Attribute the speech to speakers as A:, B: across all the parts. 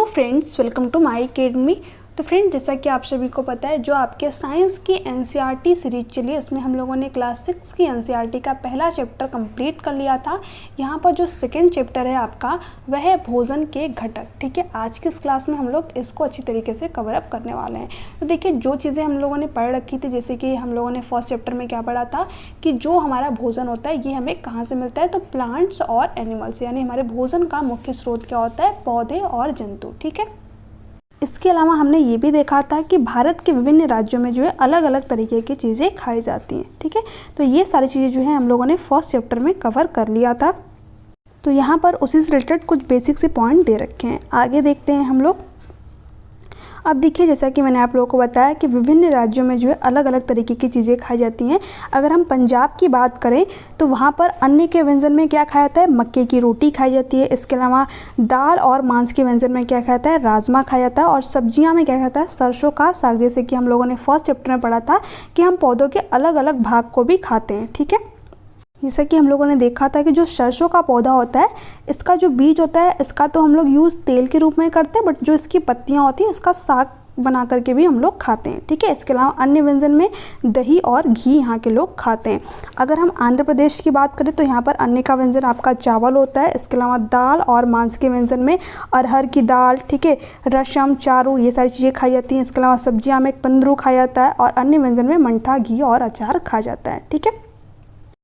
A: Hello friends, welcome to my academy. तो friends, जैसा कि आप सभी को पता है, जो आपके साइंस की एनसीईआरटी सीरीज चली उसमें हम लोगों ने क्लास 6 की एनसीईआरटी का पहला चैप्टर कंप्लीट कर लिया था। यहाँ पर जो सेकंड चैप्टर है आपका वह है भोजन के घटक। ठीक है, आज की इस क्लास में हम लोग इसको अच्छी तरीके से कवर अप करने वाले हैं। तो देखिए, जो चीज़ें हम लोगों ने पढ़ रखी थी, जैसे कि हम लोगों ने फर्स्ट चैप्टर में क्या पढ़ा था कि जो हमारा भोजन होता है ये हमें कहाँ से मिलता है, तो प्लांट्स और एनिमल्स, यानी हमारे भोजन का मुख्य स्रोत क्या होता है, पौधे और जंतु। ठीक है, इसके अलावा हमने ये भी देखा था कि भारत के विभिन्न राज्यों में जो है अलग अलग तरीके की चीज़ें खाई जाती हैं। ठीक है, तो ये सारी चीज़ें जो है हम लोगों ने फर्स्ट चैप्टर में कवर कर लिया था। तो यहाँ पर उसी से रिलेटेड कुछ बेसिक से पॉइंट दे रखे हैं, आगे देखते हैं हम लोग। अब देखिए, जैसा कि मैंने आप लोगों को बताया कि विभिन्न राज्यों में जो है अलग अलग तरीके की चीज़ें खाई जाती हैं। अगर हम पंजाब की बात करें तो वहाँ पर अन्न के व्यंजन में क्या खाया जाता है, मक्के की रोटी खाई जाती है। इसके अलावा दाल और मांस के व्यंजन में क्या खाया जाता है, राजमा खाया जाता है। और सब्जियाँ में क्या खाया जाता है, सरसों का साग। जैसे कि हम लोगों ने फर्स्ट चैप्टर में पढ़ा था कि हम पौधों के अलग अलग भाग को भी खाते हैं। ठीक है, जैसा कि हम लोगों ने देखा था कि जो सरसों का पौधा होता है, इसका जो बीज होता है इसका तो हम लोग यूज़ तेल के रूप में करते हैं, बट जो इसकी पत्तियां होती हैं इसका साग बना करके भी हम लोग खाते हैं। ठीक है, इसके अलावा अन्य व्यंजन में दही और घी यहाँ के लोग खाते हैं। अगर हम आंध्र प्रदेश की बात करें तो यहाँ पर अन्य का व्यंजन आपका चावल होता है। इसके अलावा दाल और मांस के व्यंजन में अरहर की दाल, ठीक है, रसम, चारू, ये सारी चीज़ें खाई जाती हैं। इसके अलावा सब्जियाँ में कुंदरू खाया जाता है और अन्य व्यंजन में मंठा, घी और अचार खाया जाता है। ठीक है,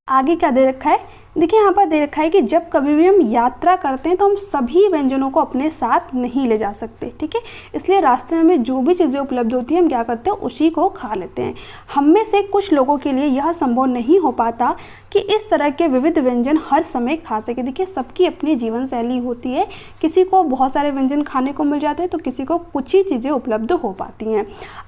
A: आगे क्या दे रखा है, देखिए यहाँ पर दे रखा है कि जब कभी भी हम यात्रा करते हैं तो हम सभी व्यंजनों को अपने साथ नहीं ले जा सकते। ठीक है, इसलिए रास्ते में हमें जो भी चीज़ें उपलब्ध होती हैं हम क्या करते हैं, उसी को खा लेते हैं। हम में से कुछ लोगों के लिए यह संभव नहीं हो पाता कि इस तरह के विविध व्यंजन हर समय खा सके। देखिए, सबकी अपनी जीवन शैली होती है, किसी को बहुत सारे व्यंजन खाने को मिल जाते हैं तो किसी को कुछ ही चीज़ें उपलब्ध हो पाती हैं।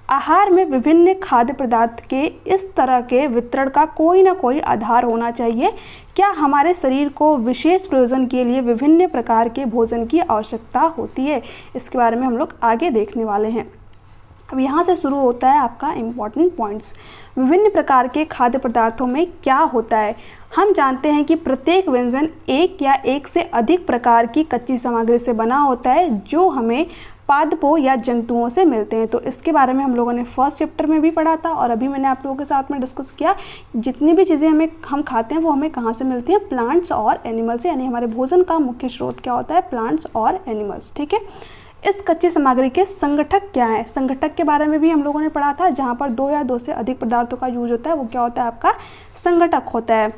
A: आहार में विभिन्न खाद्य पदार्थ के इस तरह के वितरण का कोई ना कोई आधार होना चाहिए। क्या हमारे शरीर को विशेष प्रयोजन के लिए विभिन्न प्रकार के भोजन की आवश्यकता होती है, इसके बारे में हम लोग आगे देखने वाले हैं। अब यहाँ से शुरू होता है आपका इम्पॉर्टेंट पॉइंट्स। विभिन्न प्रकार के खाद्य पदार्थों में क्या होता है, हम जानते हैं कि प्रत्येक व्यंजन एक या एक से अधिक प्रकार की कच्ची सामग्री से बना होता है जो हमें पादपों या जंतुओं से मिलते हैं। तो इसके बारे में हम लोगों ने फर्स्ट चैप्टर में भी पढ़ा था और अभी मैंने आप लोगों के साथ में डिस्कस किया। जितनी भी चीज़ें हम खाते हैं वो हमें कहाँ से मिलती हैं, प्लांट्स और एनिमल्स से, यानी हमारे भोजन का मुख्य स्रोत क्या होता है, प्लांट्स और एनिमल्स। ठीक है, इस कच्ची सामग्री के संगठक क्या है, संगठक के बारे में भी हम लोगों ने पढ़ा था। जहाँ पर दो या दो से अधिक पदार्थों का यूज होता है वो क्या होता है, आपका संगठक होता है।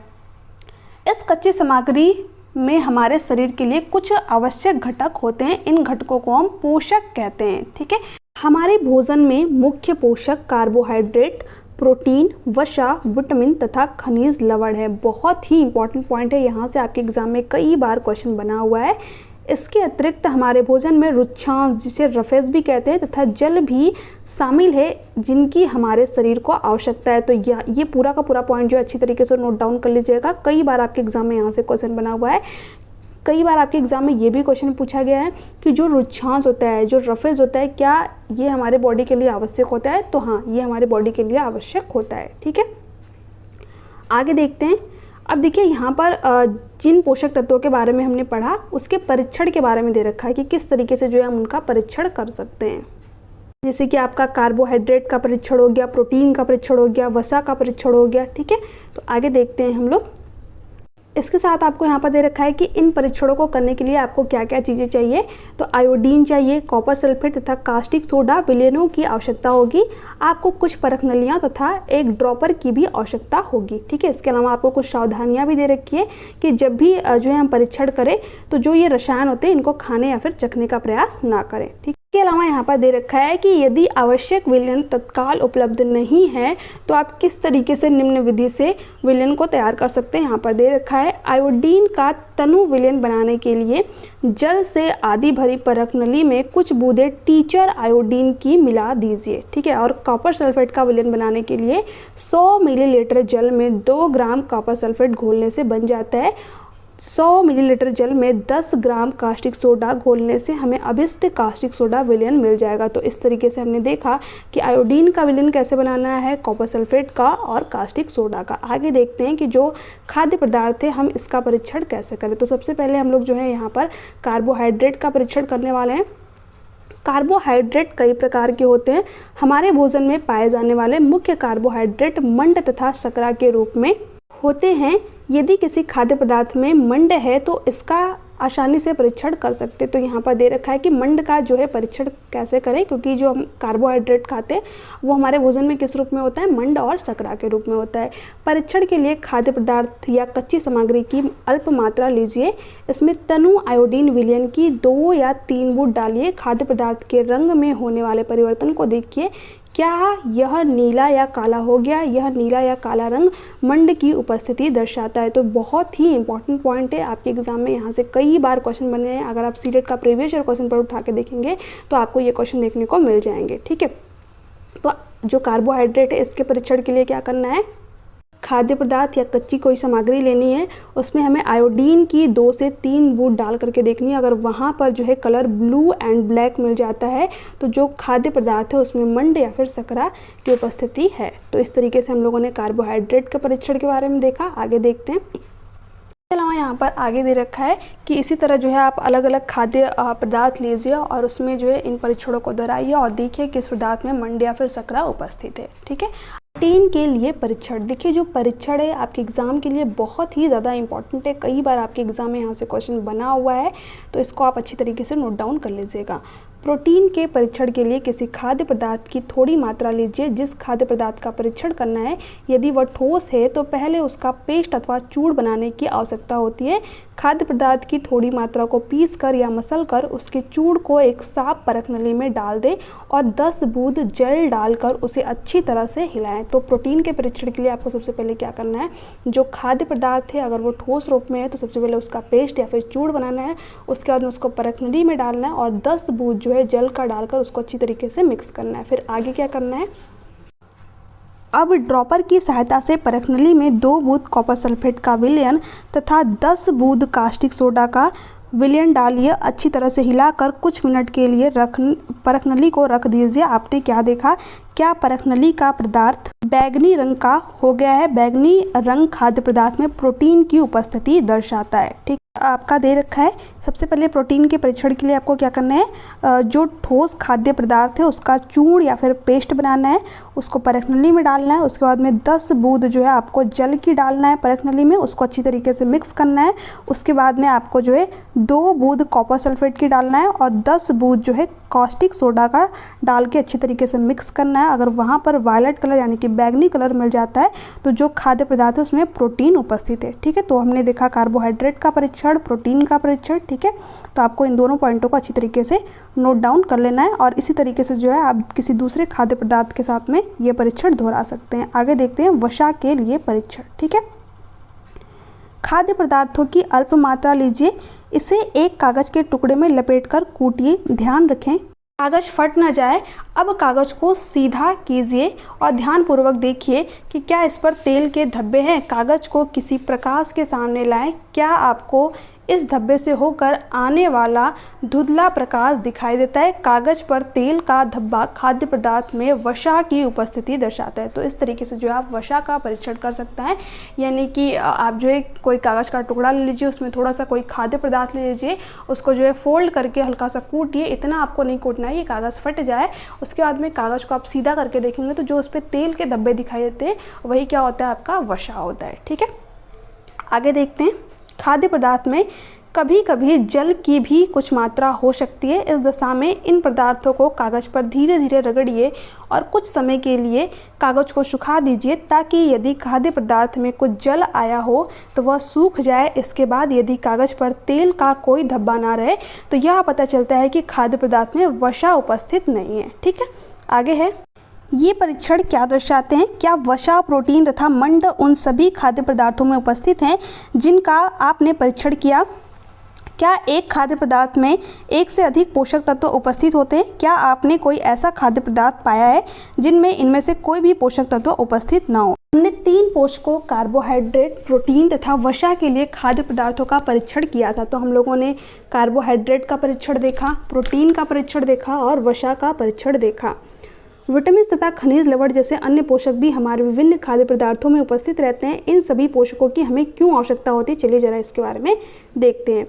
A: इस कच्ची सामग्री में हमारे शरीर के लिए कुछ आवश्यक घटक होते हैं, इन घटकों को हम पोषक कहते हैं। ठीक है, हमारे भोजन में मुख्य पोषक कार्बोहाइड्रेट, प्रोटीन, वसा, विटामिन तथा खनिज लवण है। बहुत ही इंपॉर्टेंट पॉइंट है, यहाँ से आपके एग्जाम में कई बार क्वेश्चन बना हुआ है। इसके अतिरिक्त हमारे भोजन में रुक्षांश, जिसे रफेज भी कहते हैं, तथा जल भी शामिल है जिनकी हमारे शरीर को आवश्यकता है। तो ये पूरा का पूरा पॉइंट जो अच्छी तरीके से नोट डाउन कर लीजिएगा। कई बार आपके एग्जाम में यहाँ से क्वेश्चन बना हुआ है। कई बार आपके एग्जाम में ये भी क्वेश्चन पूछा गया है कि जो रुक्षांश होता है, जो रफेज होता है, क्या ये हमारे बॉडी के लिए आवश्यक होता है, तो हाँ, ये हमारे बॉडी के लिए आवश्यक होता है। ठीक है, आगे देखते हैं। अब देखिए, यहाँ पर जिन पोषक तत्वों के बारे में हमने पढ़ा उसके परीक्षण के बारे में दे रखा है कि किस तरीके से जो है हम उनका परीक्षण कर सकते हैं। जैसे कि आपका कार्बोहाइड्रेट का परीक्षण हो गया, प्रोटीन का परीक्षण हो गया, वसा का परीक्षण हो गया। ठीक है, तो आगे देखते हैं हम लोग। इसके साथ आपको यहाँ पर दे रखा है कि इन परीक्षणों को करने के लिए आपको क्या क्या चीज़ें चाहिए। तो आयोडीन चाहिए, कॉपर सल्फेट तथा कास्टिक सोडा विलयनों की आवश्यकता होगी। आपको कुछ परख नलियाँ तथा एक ड्रॉपर की भी आवश्यकता होगी। ठीक है, इसके अलावा आपको कुछ सावधानियाँ भी दे रखी है कि जब भी जो है हम परीक्षण करें तो जो ये रसायन होते हैं इनको खाने या फिर चखने का प्रयास ना करें। ठीक, इसके अलावा यहाँ पर दे रखा है कि यदि आवश्यक विलयन तत्काल उपलब्ध नहीं है तो आप किस तरीके से निम्न विधि से विलयन को तैयार कर सकते हैं। यहाँ पर दे रखा है, आयोडीन का तनु विलयन बनाने के लिए जल से आधी भरी परख नली में कुछ बूंदें टीचर आयोडीन की मिला दीजिए। ठीक है, और कॉपर सल्फेट का विलयन बनाने के लिए 100 मिलीलीटर जल में 2 ग्राम कॉपर सल्फेट घोलने से बन जाता है। 100 मिलीलीटर जल में 10 ग्राम कास्टिक सोडा घोलने से हमें अभिष्ट कास्टिक सोडा विलयन मिल जाएगा। तो इस तरीके से हमने देखा कि आयोडीन का विलयन कैसे बनाना है, कॉपर सल्फेट का और कास्टिक सोडा का। आगे देखते हैं कि जो खाद्य पदार्थ है हम इसका परीक्षण कैसे करें। तो सबसे पहले हम लोग जो है यहाँ पर कार्बोहाइड्रेट का परीक्षण करने वाले हैं। कार्बोहाइड्रेट कई प्रकार के होते हैं। हमारे भोजन में पाए जाने वाले मुख्य कार्बोहाइड्रेट मंड तथा शर्करा के रूप में होते हैं। यदि किसी खाद्य पदार्थ में मंड है तो इसका आसानी से परीक्षण कर सकते हैं। तो यहाँ पर दे रखा है कि मंड का जो है परीक्षण कैसे करें, क्योंकि जो हम कार्बोहाइड्रेट खाते हैं वो हमारे भोजन में किस रूप में होता है, मंड और शर्करा के रूप में होता है। परीक्षण के लिए खाद्य पदार्थ या कच्ची सामग्री की अल्प मात्रा लीजिए। इसमें तनु आयोडीन विलयन की 2 या 3 बूंद डालिए। खाद्य पदार्थ के रंग में होने वाले परिवर्तन को देखिए, क्या यह नीला या काला हो गया। यह नीला या काला रंग मंड की उपस्थिति दर्शाता है। तो बहुत ही इंपॉर्टेंट पॉइंट है, आपके एग्जाम में यहाँ से कई बार क्वेश्चन बने हैं। अगर आप सीटेट का प्रीवियस ईयर क्वेश्चन पर उठा के देखेंगे तो आपको ये क्वेश्चन देखने को मिल जाएंगे। ठीक है, तो जो कार्बोहाइड्रेट है इसके परीक्षण के लिए क्या करना है, खाद्य पदार्थ या कच्ची कोई सामग्री लेनी है, उसमें हमें आयोडीन की 2 से 3 बूंद डाल करके देखनी है। अगर वहाँ पर जो है कलर ब्लू एंड ब्लैक मिल जाता है तो जो खाद्य पदार्थ है उसमें मंड या फिर शर्करा की उपस्थिति है। तो इस तरीके से हम लोगों ने कार्बोहाइड्रेट के परीक्षण के बारे में देखा। आगे देखते हैं। इसके अलावा यहाँ पर आगे दे रखा है कि इसी तरह जो है आप अलग अलग खाद्य पदार्थ लीजिए और उसमें जो है इन परीक्षणों को दोहराइए और देखिए किस पदार्थ में मंड या फिर शर्करा उपस्थित है। ठीक है, प्रोटीन के लिए परीक्षण। देखिए जो परीक्षण है आपके एग्ज़ाम के लिए बहुत ही ज़्यादा इंपॉर्टेंट है। कई बार आपके एग्ज़ाम में यहाँ से क्वेश्चन बना हुआ है, तो इसको आप अच्छी तरीके से नोट डाउन कर लीजिएगा। प्रोटीन के परीक्षण के लिए किसी खाद्य पदार्थ की थोड़ी मात्रा लीजिए। जिस खाद्य पदार्थ का परीक्षण करना है यदि वह ठोस है तो पहले उसका पेस्ट अथवा चूर्ण बनाने की आवश्यकता होती है। खाद्य पदार्थ की थोड़ी मात्रा को पीस कर या मसल कर उसके चूर्ण को एक साफ परख नली में डाल दें और 10 बूंद जल डालकर उसे अच्छी तरह से हिलाएं। तो प्रोटीन के परीक्षण के लिए आपको सबसे पहले क्या करना है, जो खाद्य पदार्थ है अगर वो ठोस रूप में है तो सबसे पहले उसका पेस्ट या फिर चूर्ण बनाना है। उसके बाद में उसको परख नली में डालना है और 10 बूंद जो है जल का डालकर उसको अच्छी तरीके से मिक्स करना है। फिर आगे क्या करना है, अब ड्रॉपर की सहायता से परख नली में 2 बूंद कॉपर सल्फेट का विलयन तथा 10 बूंद कास्टिक सोडा का विलयन डालिए। अच्छी तरह से हिलाकर कुछ मिनट के लिए परख नली को रख दीजिए। आपने क्या देखा, क्या परख नली का पदार्थ बैंगनी रंग का हो गया है। बैंगनी रंग खाद्य पदार्थ में प्रोटीन की उपस्थिति दर्शाता है। ठीक, आपका दे रखा है। सबसे पहले प्रोटीन के परीक्षण के लिए आपको क्या करना है, जो ठोस खाद्य पदार्थ है उसका चूर्ण या फिर पेस्ट बनाना है, उसको परख नली में डालना है। उसके बाद में 10 बूंद जो है आपको जल की डालना है परख नली में, उसको अच्छी तरीके से मिक्स करना है। उसके बाद में आपको जो है 2 बूंद कॉपर सल्फेट की डालना है और 10 बूंद जो है कास्टिक सोडा का डाल के अच्छी तरीके से मिक्स करना है। अगर वहाँ पर वायलेट कलर यानी कि बैंगनी कलर मिल जाता है तो जो खाद्य पदार्थ है उसमें प्रोटीन उपस्थित है। ठीक है, तो हमने देखा कार्बोहाइड्रेट का परीक्षण, प्रोटीन का परीक्षण। ठीक है, तो आपको इन दोनों पॉइंटों को अच्छी तरीके से नोट डाउन कर लेना है और इसी तरीके से जो है आप किसी दूसरे खाद्य पदार्थ के साथ में ये परीक्षण दोहरा सकते हैं। आगे देखते हैं वसा के लिए परीक्षण। ठीक है, खाद्य पदार्थों की अल्प मात्रा लीजिए, इसे एक कागज के टुकड़े में लपेटकर कूटिए। ध्यान रखें कागज फट ना जाए। अब कागज को सीधा कीजिए और ध्यानपूर्वक देखिए कि क्या इस पर तेल के धब्बे हैं। कागज को किसी प्रकाश के सामने लाएं। क्या आपको इस धब्बे से होकर आने वाला धुंधला प्रकाश दिखाई देता है। कागज पर तेल का धब्बा खाद्य पदार्थ में वसा की उपस्थिति दर्शाता है। तो इस तरीके से जो है आप वसा का परीक्षण कर सकते हैं, यानी कि आप जो है कोई कागज़ का टुकड़ा ले लीजिए, उसमें थोड़ा सा कोई खाद्य पदार्थ ले लीजिए, उसको जो है फोल्ड करके हल्का सा कूटिए। इतना आपको नहीं कूटना है, ये कागज़ फट जाए। उसके बाद में कागज़ को आप सीधा करके देखेंगे तो जो उस पर तेल के धब्बे दिखाई देते हैं वही क्या होता है, आपका वसा होता है। ठीक है, आगे देखते हैं। खाद्य पदार्थ में कभी कभी जल की भी कुछ मात्रा हो सकती है। इस दशा में इन पदार्थों को कागज़ पर धीरे धीरे रगड़िए और कुछ समय के लिए कागज़ को सुखा दीजिए ताकि यदि खाद्य पदार्थ में कुछ जल आया हो तो वह सूख जाए। इसके बाद यदि कागज़ पर तेल का कोई धब्बा ना रहे तो यह पता चलता है कि खाद्य पदार्थ में वसा उपस्थित नहीं है। ठीक है, आगे है ये परीक्षण क्या दर्शाते हैं। क्या वसा, प्रोटीन तथा मंड उन सभी खाद्य पदार्थों में उपस्थित हैं जिनका आपने परीक्षण किया। क्या एक खाद्य पदार्थ में एक से अधिक पोषक तत्व उपस्थित होते हैं। क्या आपने कोई ऐसा खाद्य पदार्थ पाया है जिनमें इनमें से कोई भी पोषक तत्व उपस्थित ना हो। हमने 3 पोषकों कार्बोहाइड्रेट, प्रोटीन तथा वसा के लिए खाद्य पदार्थों का परीक्षण किया था। तो हम लोगों ने कार्बोहाइड्रेट का परीक्षण देखा, प्रोटीन का परीक्षण देखा और वसा का परीक्षण देखा। विटामिन तथा खनिज लवण जैसे अन्य पोषक भी हमारे विभिन्न खाद्य पदार्थों में उपस्थित रहते हैं। इन सभी पोषकों की हमें क्यों आवश्यकता होती है, चलिए जरा इसके बारे में देखते हैं।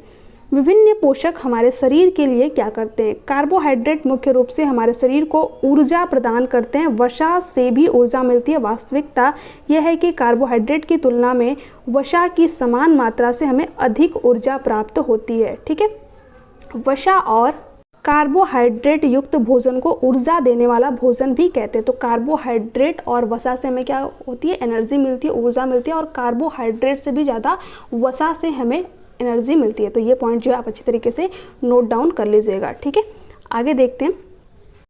A: विभिन्न पोषक हमारे शरीर के लिए क्या करते हैं? कार्बोहाइड्रेट मुख्य रूप से हमारे शरीर को ऊर्जा प्रदान करते हैं। वसा से भी ऊर्जा मिलती है। वास्तविकता यह है कि कार्बोहाइड्रेट की तुलना में वसा की समान मात्रा से हमें अधिक ऊर्जा प्राप्त होती है। ठीक है, वसा और कार्बोहाइड्रेट युक्त भोजन को ऊर्जा देने वाला भोजन भी कहते हैं। तो कार्बोहाइड्रेट और वसा से हमें क्या होती है? एनर्जी मिलती है, ऊर्जा मिलती है, और कार्बोहाइड्रेट से भी ज़्यादा वसा से हमें एनर्जी मिलती है। तो ये पॉइंट जो है आप अच्छी तरीके से नोट डाउन कर लीजिएगा। ठीक है, आगे देखते हैं।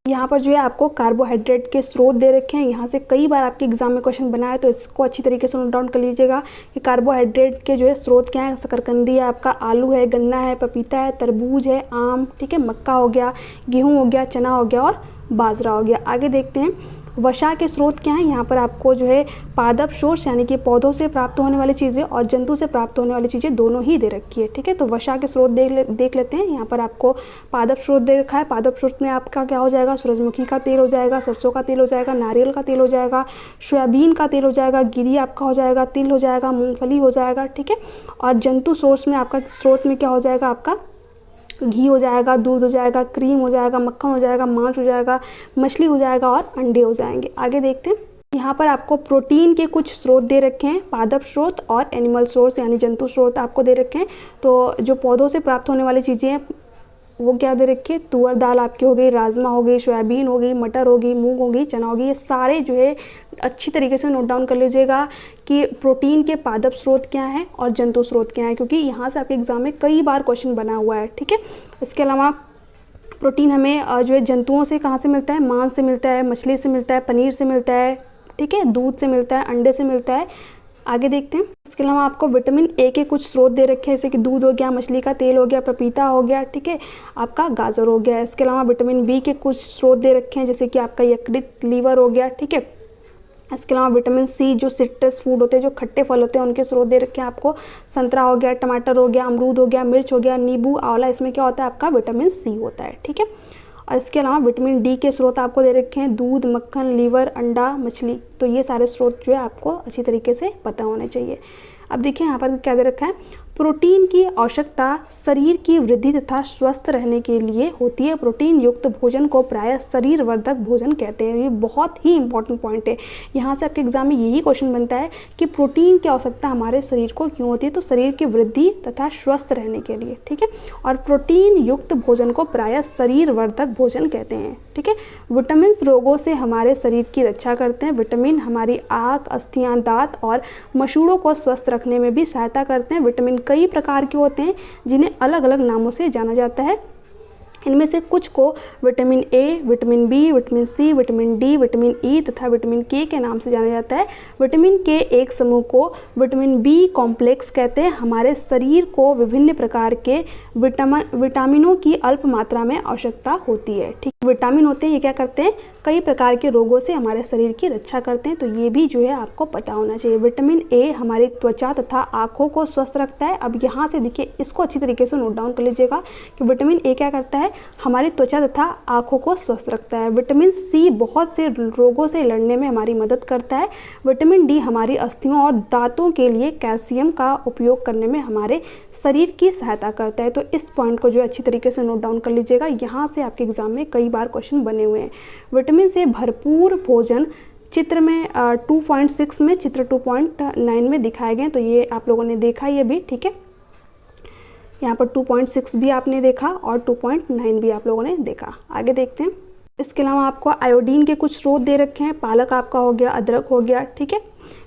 A: यहाँ पर जो है आपको कार्बोहाइड्रेट के स्रोत दे रखे हैं। यहाँ से कई बार आपके एग्जाम में क्वेश्चन बना है, तो इसको अच्छी तरीके से नोट डाउन कर लीजिएगा कि कार्बोहाइड्रेट के जो है स्रोत क्या है। शकरकंदी है आपका, आलू है, गन्ना है, पपीता है, तरबूज है, आम, ठीक है, मक्का हो गया, गेहूँ हो गया, चना हो गया और बाजरा हो गया। आगे देखते हैं वसा के स्रोत क्या हैं। यहाँ पर आपको जो है पादप सोर्स यानी कि पौधों से प्राप्त होने वाली चीज़ें और जंतु से प्राप्त होने वाली चीज़ें दोनों ही दे रखी है। ठीक है, तो वसा के स्रोत देख लेते हैं। यहाँ पर आपको पादप स्रोत दे रखा है। पादप स्रोत में आपका क्या हो जाएगा? सूरजमुखी का तेल हो जाएगा, सरसों का तेल हो जाएगा, नारियल का तेल हो जाएगा, सोयाबीन का तेल हो जाएगा, गिरी आपका हो जाएगा, तिल हो जाएगा, मूंगफली हो जाएगा। ठीक है, और जंतु सोर्स में आपका स्रोत में क्या हो जाएगा? आपका घी हो जाएगा, दूध हो जाएगा, क्रीम हो जाएगा, मक्खन हो जाएगा, मांस हो जाएगा, मछली हो जाएगा और अंडे हो जाएंगे। आगे देखते हैं। यहाँ पर आपको प्रोटीन के कुछ स्रोत दे रखे हैं, पादप स्रोत और एनिमल सोर्स यानी जंतु स्रोत आपको दे रखे हैं। तो जो पौधों से प्राप्त होने वाली चीज़ें हैं वो क्या दे रखी है? तुअर दाल आपकी हो गई, राजमा हो गई, सोयाबीन हो गई, मटर होगी, मूंग होगी, चना होगी। ये सारे जो है अच्छी तरीके से नोट डाउन कर लीजिएगा कि प्रोटीन के पादप स्रोत क्या हैं और जंतु स्रोत क्या हैं, क्योंकि यहाँ से आपके एग्जाम में कई बार क्वेश्चन बना हुआ है। ठीक है, इसके अलावा प्रोटीन हमें जो है जंतुओं से कहाँ से मिलता है? मांस से मिलता है, मछली से मिलता है, पनीर से मिलता है, ठीक है, दूध से मिलता है, अंडे से मिलता है। आगे देखते हैं। इसके अलावा आपको विटामिन ए के कुछ स्रोत दे रखे हैं, जैसे कि दूध हो गया, मछली का तेल हो गया, पपीता हो गया, ठीक है, आपका गाजर हो गया। इसके अलावा विटामिन बी के कुछ स्रोत दे रखे हैं, जैसे कि आपका यकृत, लीवर हो गया। ठीक है, इसके अलावा विटामिन सी जो सिट्रस फूड होते हैं, जो खट्टे फल होते हैं, उनके स्रोत दे रखे हैं आपको। संतरा हो गया, टमाटर हो गया, अमरूद हो गया, मिर्च हो गया, नींबू, आंवला, इसमें क्या होता है? आपका विटामिन सी होता है। ठीक है, और इसके अलावा विटामिन डी के स्रोत आपको दे रखे हैं, दूध, मक्खन, लीवर, अंडा, मछली। तो ये सारे स्रोत जो है आपको अच्छी तरीके से पता होने चाहिए। अब देखिए यहाँ पर क्या दे रखा है? प्रोटीन की आवश्यकता शरीर की वृद्धि तथा स्वस्थ रहने के लिए होती है। प्रोटीन युक्त भोजन को प्रायः शरीर वर्धक भोजन कहते हैं। ये बहुत ही इंपॉर्टेंट पॉइंट है। यहाँ से आपके एग्जाम में यही क्वेश्चन बनता है कि प्रोटीन की आवश्यकता हमारे शरीर को क्यों होती है? तो शरीर की वृद्धि तथा स्वस्थ रहने के लिए। ठीक है, और प्रोटीन युक्त भोजन को प्रायः शरीर वर्धक भोजन कहते हैं। ठीक है, विटामिन रोगों से हमारे शरीर की रक्षा करते हैं। विटामिन हमारी आँख, अस्थियाँ, दांत और मसूड़ों को स्वस्थ रखने में भी सहायता करते हैं। विटामिन कई प्रकार के होते हैं जिन्हें अलग अलग नामों से जाना जाता है। इनमें से कुछ को vitamin A, vitamin B, vitamin C, vitamin D, vitamin E तथा विटामिन के नाम से जाना जाता है। विटामिन के एक समूह को विटामिन बी कॉम्प्लेक्स कहते हैं। हमारे शरीर को विभिन्न प्रकार के विटामिनों की अल्प मात्रा में आवश्यकता होती है। ठीक, विटामिन होते हैं, ये क्या करते हैं? कई प्रकार के रोगों से हमारे शरीर की रक्षा करते हैं। तो ये भी जो है आपको पता होना चाहिए। विटामिन ए हमारी त्वचा तथा आँखों को स्वस्थ रखता है। अब यहाँ से देखिए, इसको अच्छी तरीके से नोट डाउन कर लीजिएगा कि विटामिन ए क्या करता है? हमारी त्वचा तथा आँखों को स्वस्थ रखता है। विटामिन सी बहुत से रोगों से लड़ने में हमारी मदद करता है। विटामिन डी हमारी अस्थियों और दांतों के लिए कैल्शियम का उपयोग करने में हमारे शरीर की सहायता करता है। तो इस पॉइंट को जो अच्छी तरीके से नोट डाउन कर लीजिएगा। यहाँ से आपके एग्जाम में कई बार क्वेश्चन बने हुए हैं। विटामिन से भरपूर भोजन चित्र में 2.6 में, चित्र 2.9 में दिखाए गए। तो ये आप लोगों ने देखा ये भी। ठीक है, यहाँ पर 2.6 भी आपने देखा और 2.9 भी आप लोगों ने देखा। आगे देखते हैं। इसके अलावा आपको आयोडीन के कुछ स्रोत दे रखे हैं। पालक आपका हो गया, अदरक हो गया। ठीक है,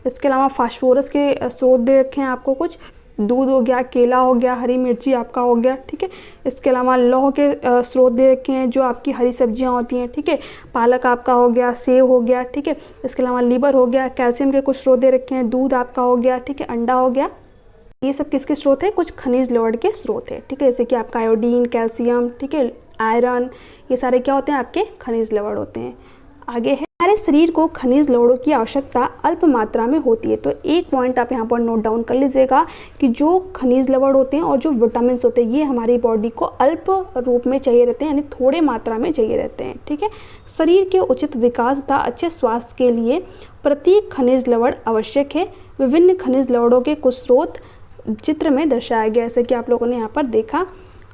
A: इसके अलावा फास्फोरस के स्रोत दे रखे हैं आपको कुछ। दूध हो गया, केला हो गया, हरी मिर्ची आपका हो गया। ठीक है, इसके अलावा लौह के स्रोत दे रखे हैं, जो आपकी हरी सब्जियां होती हैं। ठीक है, पालक आपका हो गया, सेव हो गया। ठीक है, इसके अलावा लीवर हो गया। कैल्शियम के कुछ स्रोत दे रखे हैं। दूध आपका हो गया। ठीक है, अंडा हो गया। ये सब किसके स्रोत है? कुछ खनिज लवण के स्रोत है। ठीक है, जैसे कि आपका आयोडीन, कैल्शियम, ठीक है, आयरन, ये सारे क्या होते हैं? आपके खनिज लवण होते हैं। आगे है, हमारे शरीर को खनिज लवणों की आवश्यकता अल्प मात्रा में होती है। तो एक पॉइंट आप यहाँ पर नोट डाउन कर लीजिएगा कि जो खनिज लवण होते हैं और जो विटामिन होते हैं, ये हमारी बॉडी को अल्प रूप में चाहिए रहते हैं, यानी थोड़े मात्रा में चाहिए रहते हैं। ठीक है, शरीर के उचित विकास तथा अच्छे स्वास्थ्य के लिए प्रत्येक खनिज लवण आवश्यक है। विभिन्न खनिज लवणों के कुछ स्रोत चित्र में दर्शाया गया, जैसे कि आप लोगों ने यहाँ पर देखा।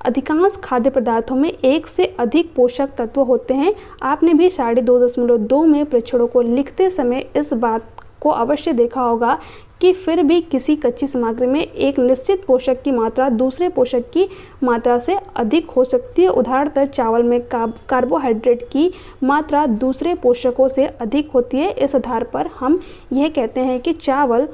A: अधिकांश खाद्य पदार्थों में एक से अधिक पोषक तत्व होते हैं। आपने भी 2.2 में परीक्षणों को लिखते समय इस बात को अवश्य देखा होगा कि फिर भी किसी कच्ची सामग्री में एक निश्चित पोषक की मात्रा दूसरे पोषक की मात्रा से अधिक हो सकती है। उदाहरणतः चावल में कार्बोहाइड्रेट की मात्रा दूसरे पोषकों से अधिक होती है। इस आधार पर हम यह कहते हैं कि चावल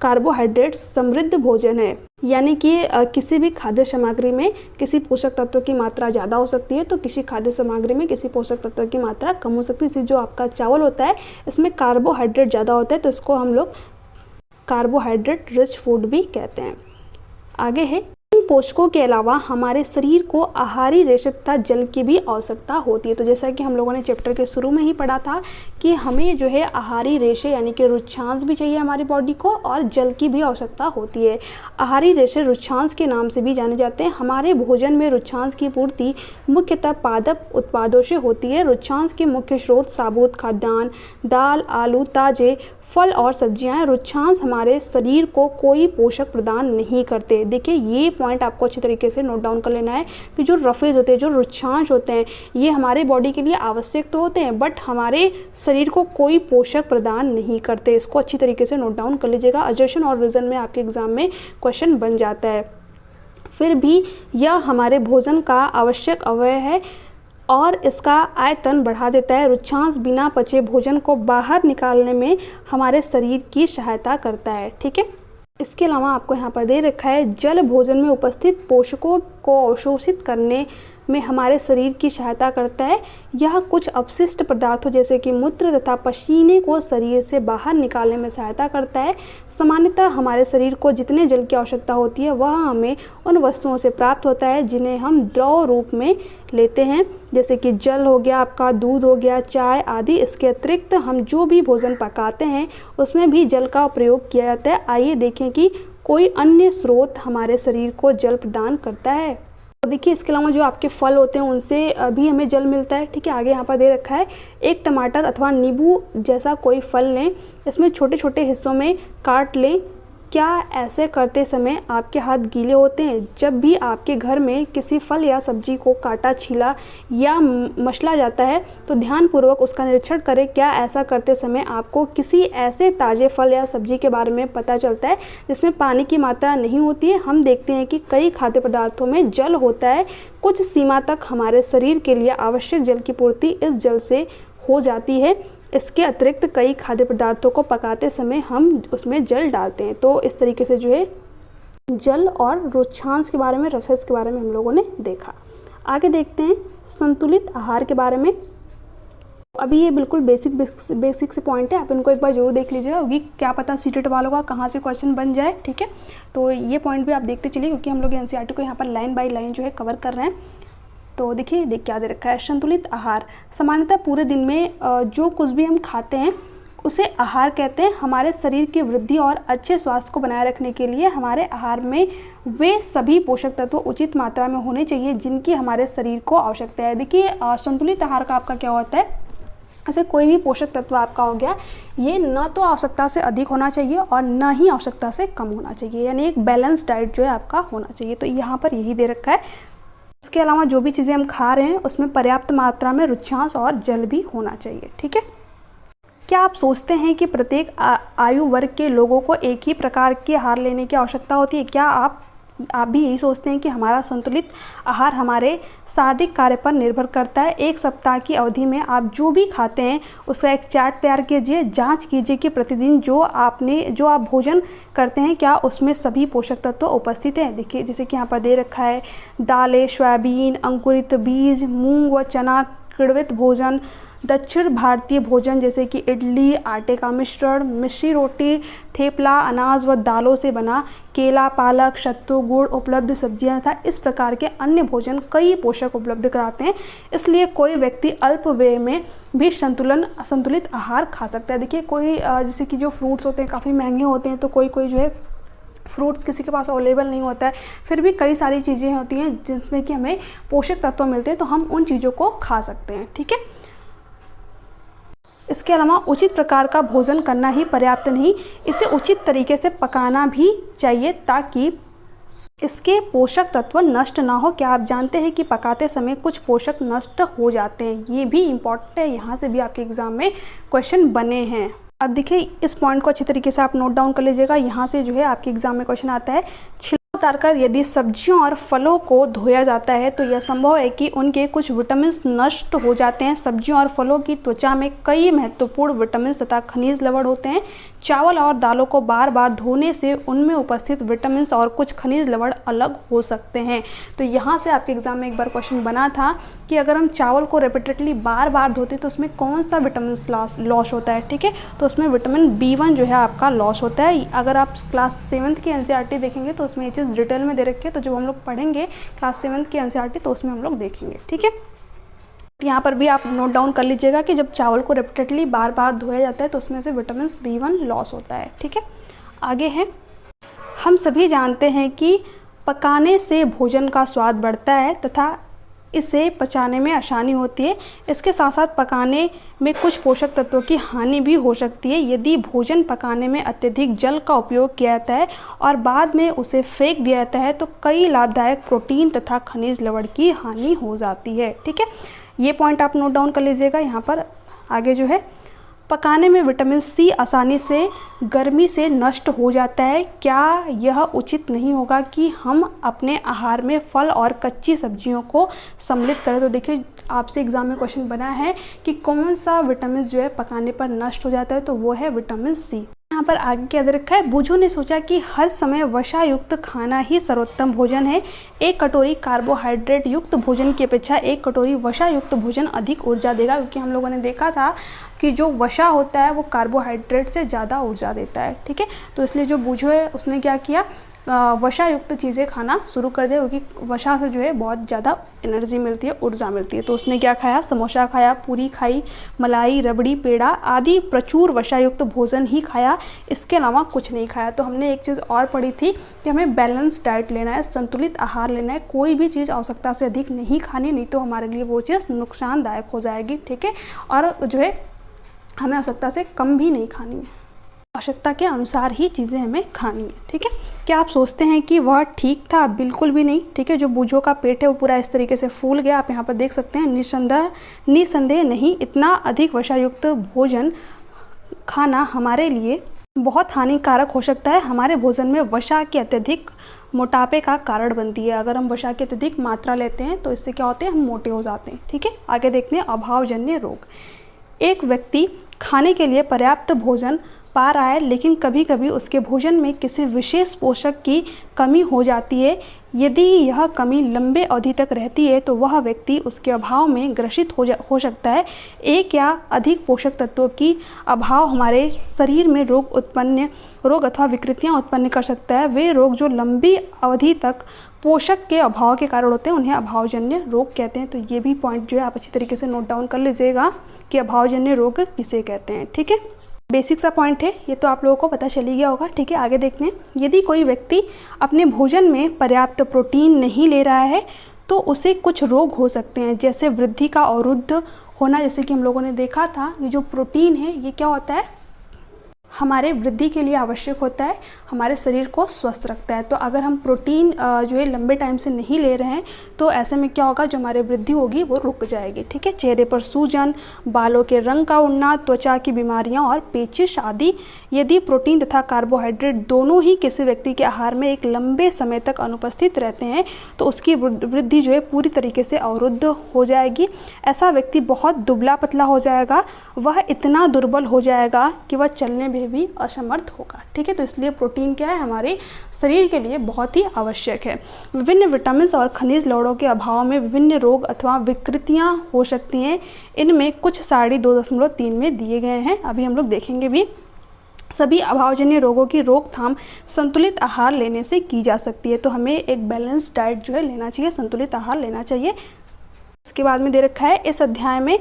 A: कार्बोहाइड्रेट समृद्ध भोजन है। यानी कि किसी भी खाद्य सामग्री में किसी पोषक तत्व की मात्रा ज़्यादा हो सकती है तो किसी खाद्य सामग्री में किसी पोषक तत्व की मात्रा कम हो सकती है। इसी जो आपका चावल होता है इसमें कार्बोहाइड्रेट ज़्यादा होता है तो इसको हम लोग कार्बोहाइड्रेट रिच फूड भी कहते हैं। आगे है, इन पोषकों के अलावा हमारे शरीर को आहारी रेशे तथा जल की भी आवश्यकता होती है। तो जैसा कि हम लोगों ने चैप्टर के शुरू में ही पढ़ा था कि हमें जो है आहारी रेशे यानी कि रुक्षांश भी चाहिए हमारी बॉडी को और जल की भी आवश्यकता होती है। आहारी रेशे रुक्षांश के नाम से भी जाने जाते हैं। हमारे भोजन में रुक्षांश की पूर्ति मुख्यतः पादप उत्पादों से होती है। रुक्षांश के मुख्य स्रोत साबुत खाद्यान्न, दाल, आलू, ताजे फल और सब्जियां हैं। रुक्षांश हमारे शरीर को कोई पोषक प्रदान नहीं करते। देखिए ये पॉइंट आपको अच्छी तरीके से नोट डाउन कर लेना है कि जो रफेज होते हैं, जो रुक्षांश होते हैं, ये हमारे बॉडी के लिए आवश्यक तो होते हैं बट हमारे शरीर को कोई पोषक प्रदान नहीं करते। इसको अच्छी तरीके से नोट डाउन कर लीजिएगा। अजर्शन और रिजन में आपके एग्जाम में क्वेश्चन बन जाता है। फिर भी यह हमारे भोजन का आवश्यक अवयव है और इसका आयतन बढ़ा देता है। रुक्षांश बिना पचे भोजन को बाहर निकालने में हमारे शरीर की सहायता करता है। ठीक है, इसके अलावा आपको यहाँ पर दे रखा है जल भोजन में उपस्थित पोषकों को अवशोषित करने में हमारे शरीर की सहायता करता है। यह कुछ अपशिष्ट पदार्थों जैसे कि मूत्र तथा पसीने को शरीर से बाहर निकालने में सहायता करता है। सामान्यतः हमारे शरीर को जितने जल की आवश्यकता होती है वह हमें उन वस्तुओं से प्राप्त होता है जिन्हें हम द्रव रूप में लेते हैं, जैसे कि जल हो गया, आपका दूध हो गया, चाय आदि। इसके अतिरिक्त हम जो भी भोजन पकाते हैं उसमें भी जल का प्रयोग किया जाता है। आइए देखें कि कोई अन्य स्रोत हमारे शरीर को जल प्रदान करता है। तो देखिए इसके अलावा जो आपके फल होते हैं उनसे भी हमें जल मिलता है। ठीक है, आगे यहाँ पर दे रखा है एक टमाटर अथवा नींबू जैसा कोई फल लें, इसमें छोटे छोटे हिस्सों में काट लें। क्या ऐसे करते समय आपके हाथ गीले होते हैं? जब भी आपके घर में किसी फल या सब्जी को काटा, छीला या मसला जाता है तो ध्यानपूर्वक उसका निरीक्षण करें। क्या ऐसा करते समय आपको किसी ऐसे ताज़े फल या सब्जी के बारे में पता चलता है जिसमें पानी की मात्रा नहीं होती है? हम देखते हैं कि कई खाद्य पदार्थों में जल होता है। कुछ सीमा तक हमारे शरीर के लिए आवश्यक जल की पूर्ति इस जल से हो जाती है। इसके अतिरिक्त कई खाद्य पदार्थों को पकाते समय हम उसमें जल डालते हैं। तो इस तरीके से जो है जल और रुक्षांश के बारे में, रफेज के बारे में हम लोगों ने देखा। आगे देखते हैं संतुलित आहार के बारे में। अभी ये बिल्कुल बेसिक से पॉइंट है, आप इनको एक बार जरूर देख लीजिएगा क्योंकि क्या पता सीटेट वालों का कहाँ से क्वेश्चन बन जाए। ठीक है, तो ये पॉइंट भी आप देखते चलिए क्योंकि हम लोग एनसीईआरटी को यहाँ पर लाइन बाय लाइन जो है कवर कर रहे हैं। तो देखिए क्या दे रखा है, संतुलित आहार। सामान्यतः पूरे दिन में जो कुछ भी हम खाते हैं उसे आहार कहते हैं। हमारे शरीर की वृद्धि और अच्छे स्वास्थ्य को बनाए रखने के लिए हमारे आहार में वे सभी पोषक तत्व उचित मात्रा में होने चाहिए जिनकी हमारे शरीर को आवश्यकता है। देखिए संतुलित आहार का आपका क्या होता है, ऐसे कोई भी पोषक तत्व आपका हो गया, ये न तो आवश्यकता से अधिक होना चाहिए और न ही आवश्यकता से कम होना चाहिए, यानी एक बैलेंस डाइट जो है आपका होना चाहिए। तो यहाँ पर यही दे रखा है। इसके अलावा जो भी चीज़ें हम खा रहे हैं उसमें पर्याप्त मात्रा में रुक्षांश और जल भी होना चाहिए। ठीक है, क्या आप सोचते हैं कि प्रत्येक आयु वर्ग के लोगों को एक ही प्रकार के आहार लेने की आवश्यकता होती है? क्या आप भी यही सोचते हैं कि हमारा संतुलित आहार हमारे शारीरिक कार्य पर निर्भर करता है? एक सप्ताह की अवधि में आप जो भी खाते हैं उसका एक चार्ट तैयार कीजिए। जांच कीजिए कि प्रतिदिन जो आप भोजन करते हैं क्या उसमें सभी पोषक तत्व उपस्थित हैं। देखिए जैसे कि यहाँ पर दे रखा है दालें, सोयाबीन, अंकुरित बीज, मूंग व चना, किण्वित भोजन, दक्षिण भारतीय भोजन जैसे कि इडली, आटे का मिश्रण, मिस्सी रोटी, थेपला, अनाज व दालों से बना, केला, पालक, सत्तू, गुड़, उपलब्ध सब्जियां तथा इस प्रकार के अन्य भोजन कई पोषक उपलब्ध कराते हैं। इसलिए कोई व्यक्ति अल्प व्यय में भी संतुलित आहार खा सकता है। देखिए कोई जैसे कि जो फ्रूट्स होते हैं काफ़ी महंगे होते हैं तो कोई जो है फ्रूट्स किसी के पास अवेलेबल नहीं होता है, फिर भी कई सारी चीज़ें होती हैं जिसमें कि हमें पोषक तत्व मिलते हैं तो हम उन चीज़ों को खा सकते हैं। ठीक है, इसके अलावा उचित प्रकार का भोजन करना ही पर्याप्त नहीं, इसे उचित तरीके से पकाना भी चाहिए ताकि इसके पोषक तत्व नष्ट ना हो। क्या आप जानते हैं कि पकाते समय कुछ पोषक नष्ट हो जाते हैं? ये भी इम्पॉर्टेंट है, यहाँ से भी आपके एग्ज़ाम में क्वेश्चन बने हैं। अब देखिए, इस पॉइंट को अच्छी तरीके से आप नोट डाउन कर लीजिएगा। यहाँ से जो है आपके एग्जाम में क्वेश्चन आता है, उतारकर यदि सब्जियों और फलों को धोया जाता है तो यह संभव है कि उनके कुछ विटामिन नष्ट हो जाते हैं। सब्जियों और फलों की त्वचा में कई महत्वपूर्ण विटामिन तथा खनिज लवण होते हैं। चावल और दालों को बार बार धोने से उनमें उपस्थित विटामिन और कुछ खनिज लवण अलग हो सकते हैं। तो यहाँ से आपके एग्जाम में एक बार क्वेश्चन बना था कि अगर हम चावल को रिपीटेडली बार बार धोते हैं तो उसमें कौन सा विटामिन लॉस होता है। ठीक है, तो उसमें विटामिन B1 जो है आपका लॉस होता है। अगर आप क्लास 7th की NCERT देखेंगे तो उसमें ये चीज़ डिटेल में दे रखी है, तो जब हम लोग पढ़ेंगे क्लास 7th की NCERT तो उसमें हम लोग देखेंगे। ठीक है, यहाँ पर भी आप नोट डाउन कर लीजिएगा कि जब चावल को रिपीटेडली बार बार धोया जाता है तो उसमें से विटामिन B1 लॉस होता है। ठीक है, आगे है, हम सभी जानते हैं कि पकाने से भोजन का स्वाद बढ़ता है तथा इसे पचाने में आसानी होती है। इसके साथ साथ पकाने में कुछ पोषक तत्वों की हानि भी हो सकती है। यदि भोजन पकाने में अत्यधिक जल का उपयोग किया जाता है और बाद में उसे फेंक दिया जाता है तो कई लाभदायक प्रोटीन तथा खनिज लवण की हानि हो जाती है। ठीक है, ये पॉइंट आप नोट डाउन कर लीजिएगा। यहाँ पर आगे जो है, पकाने में विटामिन C आसानी से गर्मी से नष्ट हो जाता है। क्या यह उचित नहीं होगा कि हम अपने आहार में फल और कच्ची सब्जियों को सम्मिलित करें? तो देखिए, आपसे एग्जाम में क्वेश्चन बना है कि कौन सा विटामिन जो है पकाने पर नष्ट हो जाता है, तो वो है विटामिन C। यहाँ पर आगे क्या दे रखा है, बूझों ने सोचा कि हर समय वसा युक्त खाना ही सर्वोत्तम भोजन है। एक कटोरी कार्बोहाइड्रेट युक्त भोजन की अपेक्षा एक कटोरी वसा युक्त भोजन अधिक ऊर्जा देगा, क्योंकि हम लोगों ने देखा था कि जो वसा होता है वो कार्बोहाइड्रेट से ज़्यादा ऊर्जा देता है। ठीक है, तो इसलिए जो बूझो है उसने क्या किया, वसा युक्त चीज़ें खाना शुरू कर दिया, क्योंकि वसा से जो है बहुत ज़्यादा एनर्जी मिलती है, ऊर्जा मिलती है। तो उसने क्या खाया, समोसा खाया, पूरी खाई, मलाई, रबड़ी, पेड़ा आदि प्रचुर वसा युक्त भोजन ही खाया, इसके अलावा कुछ नहीं खाया। तो हमने एक चीज़ और पढ़ी थी कि हमें बैलेंस डाइट लेना है, संतुलित आहार लेना है, कोई भी चीज़ आवश्यकता से अधिक नहीं खानी, नहीं तो हमारे लिए वो चीज़ नुकसानदायक हो जाएगी। ठीक है, और जो है हमें आवश्यकता से कम भी नहीं खानी है, आवश्यकता के अनुसार ही चीज़ें हमें खानी है। ठीक है, क्या आप सोचते हैं कि वह ठीक था? बिल्कुल भी नहीं। ठीक है, जो बूझों का पेट है वो पूरा इस तरीके से फूल गया, आप यहाँ पर देख सकते हैं। निसंदेह नहीं, इतना अधिक वसा युक्त भोजन खाना हमारे लिए बहुत हानिकारक हो सकता है। हमारे भोजन में वसा की अत्यधिक मोटापे का कारण बनती है। अगर हम वसा की अत्यधिक मात्रा लेते हैं तो इससे क्या होते हैं, हम मोटे हो जाते हैं। ठीक है, आगे देखते हैं, अभावजन्य रोग। एक व्यक्ति खाने के लिए पर्याप्त भोजन पा रहा है, लेकिन कभी कभी उसके भोजन में किसी विशेष पोषक की कमी हो जाती है। यदि यह कमी लंबे अवधि तक रहती है तो वह व्यक्ति उसके अभाव में ग्रसित हो सकता है। एक या अधिक पोषक तत्वों की अभाव हमारे शरीर में रोग अथवा विकृतियां उत्पन्न कर सकता है। वे रोग जो लंबी अवधि तक पोषक के अभाव के कारण होते हैं उन्हें अभावजन्य रोग कहते हैं। तो ये भी पॉइंट जो है आप अच्छी तरीके से नोट डाउन कर लीजिएगा कि अभावजन्य रोग किसे कहते हैं। ठीक है, बेसिक सा पॉइंट है, ये तो आप लोगों को पता चल ही गया होगा। ठीक है, आगे देखते हैं, यदि कोई व्यक्ति अपने भोजन में पर्याप्त प्रोटीन नहीं ले रहा है तो उसे कुछ रोग हो सकते हैं, जैसे वृद्धि का अवरुद्ध होना। जैसे कि हम लोगों ने देखा था, ये जो प्रोटीन है ये क्या होता है, हमारे वृद्धि के लिए आवश्यक होता है, हमारे शरीर को स्वस्थ रखता है। तो अगर हम प्रोटीन जो है लंबे टाइम से नहीं ले रहे हैं तो ऐसे में क्या होगा, जो हमारी वृद्धि होगी वो रुक जाएगी। ठीक है, चेहरे पर सूजन, बालों के रंग का उड़ना, त्वचा की बीमारियां और पेचिश आदि। यदि प्रोटीन तथा कार्बोहाइड्रेट दोनों ही किसी व्यक्ति के आहार में एक लंबे समय तक अनुपस्थित रहते हैं तो उसकी वृद्धि जो है पूरी तरीके से अवरुद्ध हो जाएगी। ऐसा व्यक्ति बहुत दुबला पतला हो जाएगा, वह इतना दुर्बल हो जाएगा कि वह चलने में भी असमर्थ होगा। ठीक है, तो इसलिए प्रोटीन क्या है, हमारे शरीर के लिए बहुत ही आवश्यक है। विभिन्न विटामिन और खनिज लवणों के अभाव में विभिन्न रोग अथवा विकृतियां हो सकती हैं। इनमें कुछ सारणी 2.3 में दिए गए हैं, अभी हम लोग देखेंगे भी। सभी अभावजन्य रोगों की रोकथाम संतुलित आहार लेने से की जा सकती है। तो हमें एक बैलेंस डाइट जो है लेना चाहिए, संतुलित आहार लेना चाहिए। उसके बाद में दे रखा है, इस अध्याय में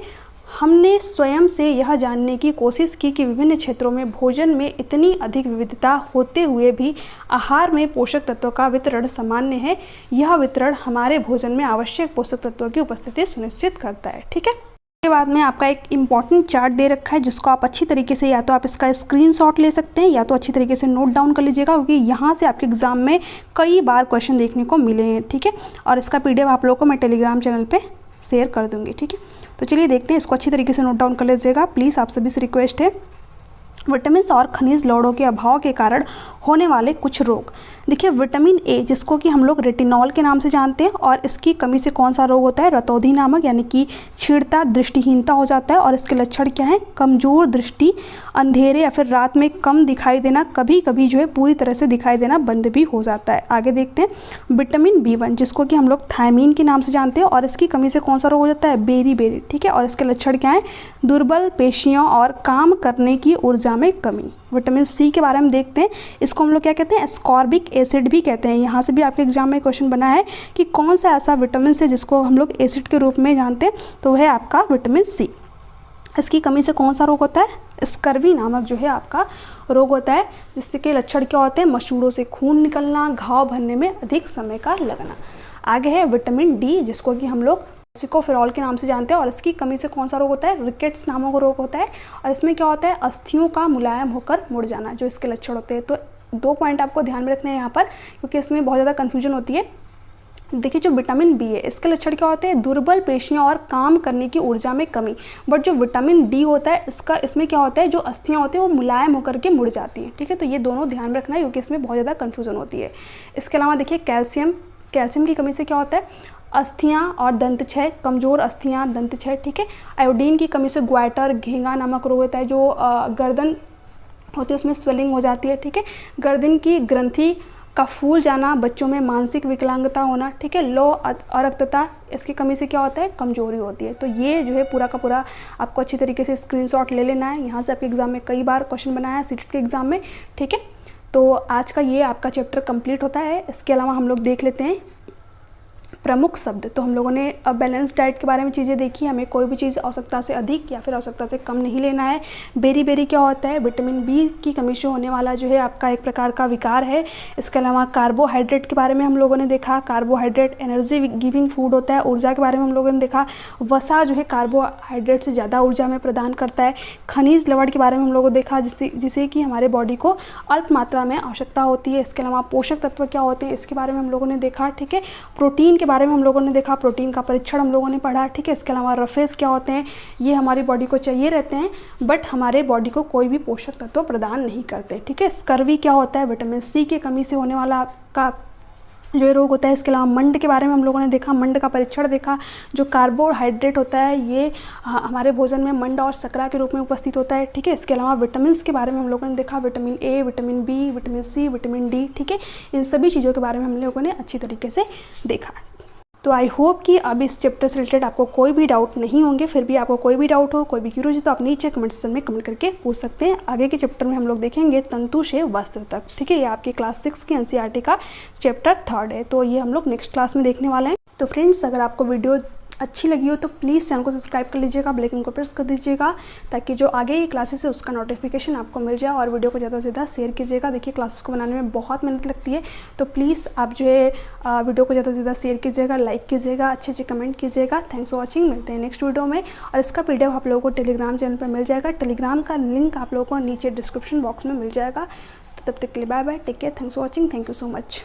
A: हमने स्वयं से यह जानने की कोशिश की कि विभिन्न क्षेत्रों में भोजन में इतनी अधिक विविधता होते हुए भी आहार में पोषक तत्वों का वितरण सामान्य है। यह वितरण हमारे भोजन में आवश्यक पोषक तत्वों की उपस्थिति सुनिश्चित करता है। ठीक है। के बाद में आपका एक इम्पॉर्टेंट चार्ट दे रखा है जिसको आप अच्छी तरीके से या तो आप इसका स्क्रीनशॉट ले सकते हैं या तो अच्छी तरीके से नोट डाउन कर लीजिएगा, क्योंकि यहाँ से आपके एग्जाम में कई बार क्वेश्चन देखने को मिले हैं। ठीक है, और इसका PDF आप लोगों को मैं टेलीग्राम चैनल पे शेयर कर दूँगी। ठीक है, तो चलिए देखते हैं, इसको अच्छी तरीके से नोट डाउन कर लीजिएगा प्लीज़, आप सभी से रिक्वेस्ट है। विटामिन और खनिज लवणों के अभाव के कारण होने वाले कुछ रोग। देखिए, विटामिन ए जिसको कि हम लोग रेटिनॉल के नाम से जानते हैं, और इसकी कमी से कौन सा रोग होता है, रतौंधी नामक, यानी कि छीड़ता दृष्टिहीनता हो जाता है। और इसके लक्षण क्या हैं, कमजोर दृष्टि, अंधेरे या फिर रात में कम दिखाई देना, कभी कभी जो है पूरी तरह से दिखाई देना बंद भी हो जाता है। आगे देखते हैं, विटामिन B1 जिसको कि हम लोग थायमीन के नाम से जानते हैं, और इसकी कमी से कौन सा रोग हो जाता है, बेरी। ठीक है, और इसके लक्षण क्या हैं, दुर्बल पेशियों और काम करने की ऊर्जा में कमी। विटामिन C के बारे में देखते हैं, इसको हम लोग क्या कहते हैं, एस्कॉर्बिक एसिड भी कहते हैं। यहाँ से भी आपके एग्जाम में क्वेश्चन बना है कि कौन सा ऐसा विटामिन है जिसको हम लोग एसिड के रूप में जानते हैं, तो वह है आपका विटामिन C। इसकी कमी से कौन सा रोग होता है, स्कर्वी नामक जो है आपका रोग होता है, जिससे के लक्षण क्या होते हैं, मसूड़ों से खून निकलना, घाव भरने में अधिक समय का लगना। आगे है विटामिन D जिसको कि हम लोग सिकोफेरॉल के नाम से जानते हैं, और इसकी कमी से कौन सा रोग होता है, रिकेट्स नामक रोग होता है। और इसमें क्या होता है, अस्थियों का मुलायम होकर मुड़ जाना, जो इसके लक्षण होते हैं। तो 2 पॉइंट आपको ध्यान में रखना है यहाँ पर, क्योंकि इसमें बहुत ज़्यादा कन्फ्यूजन होती है। देखिए, जो विटामिन B है इसके लक्षण क्या होते हैं, दुर्बल पेशियां और काम करने की ऊर्जा में कमी। बट जो विटामिन D होता है इसमें क्या होता है, जो अस्थियां होती हैं वो मुलायम होकर के मुड़ जाती हैं। ठीक है, तो ये दोनों ध्यान रखना है, क्योंकि इसमें बहुत ज़्यादा कन्फ्यूजन होती है। इसके अलावा देखिए, कैल्शियम की कमी से क्या होता है, अस्थियां और दंतक्षय, कमजोर अस्थियां, दंतक्षय। ठीक है, आयोडीन की कमी से ग्वाइटर, घेंगा नामक रोग होता है, जो गर्दन होती है उसमें स्वेलिंग हो जाती है। ठीक है, गर्दन की ग्रंथि का फूल जाना, बच्चों में मानसिक विकलांगता होना। ठीक है, लौह अरक्तता, इसकी कमी से क्या होता है, कमजोरी होती है। तो ये जो है पूरा का पूरा आपको अच्छी तरीके से स्क्रीनशॉट ले लेना है। यहाँ से आपके एग्जाम में कई बार क्वेश्चन बनाया है सीटेट के एग्जाम में। ठीक है, तो आज का ये आपका चैप्टर कंप्लीट होता है। इसके अलावा हम लोग देख लेते हैं प्रमुख शब्द। तो हम लोगों ने बैलेंस डाइट के बारे में चीज़ें देखी, हमें कोई भी चीज़ आवश्यकता से अधिक या फिर आवश्यकता से कम नहीं लेना है। बेरी क्या होता है, विटामिन B की कमी से होने वाला जो है आपका एक प्रकार का विकार है। इसके अलावा कार्बोहाइड्रेट के बारे में हम लोगों ने देखा, कार्बोहाइड्रेट एनर्जी गिविंग फूड होता है। ऊर्जा के बारे में हम लोगों ने देखा, वसा जो है कार्बोहाइड्रेट से ज़्यादा ऊर्जा में प्रदान करता है। खनिज लवण के बारे में हम लोगों ने देखा, जिसे कि हमारे बॉडी को अल्प मात्रा में आवश्यकता होती है। इसके अलावा पोषक तत्व क्या होते हैं इसके बारे में हम लोगों ने देखा। ठीक है, प्रोटीन के बारे में हम लोगों ने देखा, प्रोटीन का परीक्षण हम लोगों ने पढ़ा। ठीक है, इसके अलावा रफेज क्या होते हैं, ये हमारी बॉडी को चाहिए रहते हैं बट हमारे बॉडी को कोई भी पोषक तत्व प्रदान नहीं करते। ठीक है, स्कर्वी क्या होता है, विटामिन C की कमी से होने वाला आपका जो ये रोग होता है। इसके अलावा मंड के बारे में हम लोगों ने देखा, मंड का परीक्षण देखा। जो कार्बोहाइड्रेट होता है ये हमारे भोजन में मंड और शकरा के रूप में उपस्थित होता है। ठीक है, इसके अलावा विटामिन के बारे में हम लोगों ने देखा, vitamin A, vitamin B, vitamin C, vitamin D। ठीक है, इन सभी चीज़ों के बारे में हम लोगों ने अच्छी तरीके से देखा। तो आई होप कि अब इस चैप्टर से रिलेटेड आपको कोई भी डाउट नहीं होंगे। फिर भी आपको कोई भी डाउट हो, कोई भी क्यूरियोसिटी, तो आप नीचे कमेंट सेक्शन में कमेंट करके पूछ सकते हैं। आगे के चैप्टर में हम लोग देखेंगे तंतु से वस्त्र तक। ठीक है, ये आपकी क्लास 6 की NCERT का चैप्टर 3 है, तो ये हम लोग नेक्स्ट क्लास में देखने वाले हैं। तो फ्रेंड्स, अगर आपको वीडियो अच्छी लगी हो तो प्लीज़ चैनल को सब्सक्राइब कर लीजिएगा, बेल आइकन को प्रेस कर दीजिएगा, ताकि जो आगे की क्लासेस है उसका नोटिफिकेशन आपको मिल जाए। और वीडियो को ज़्यादा से ज़्यादा शेयर कीजिएगा। देखिए, क्लासेस को बनाने में बहुत मेहनत लगती है, तो प्लीज़ आप जो है वीडियो को ज़्यादा से ज़्यादा शेयर कीजिएगा, लाइक कीजिएगा, अच्छे कमेंट कीजिएगा। थैंक्स फॉर वॉचिंग, मिलते हैं नेक्स्ट वीडियो में। और इसका PDF आप लोगों को टेलीग्राम चैनल पर मिल जाएगा। टेलीग्राम का लिंक आप लोगों को नीचे डिस्क्रिप्शन बॉक्स में मिल जाएगा। तो तब तक के लिए bye bye, take care, thanks for watching, thank you so much.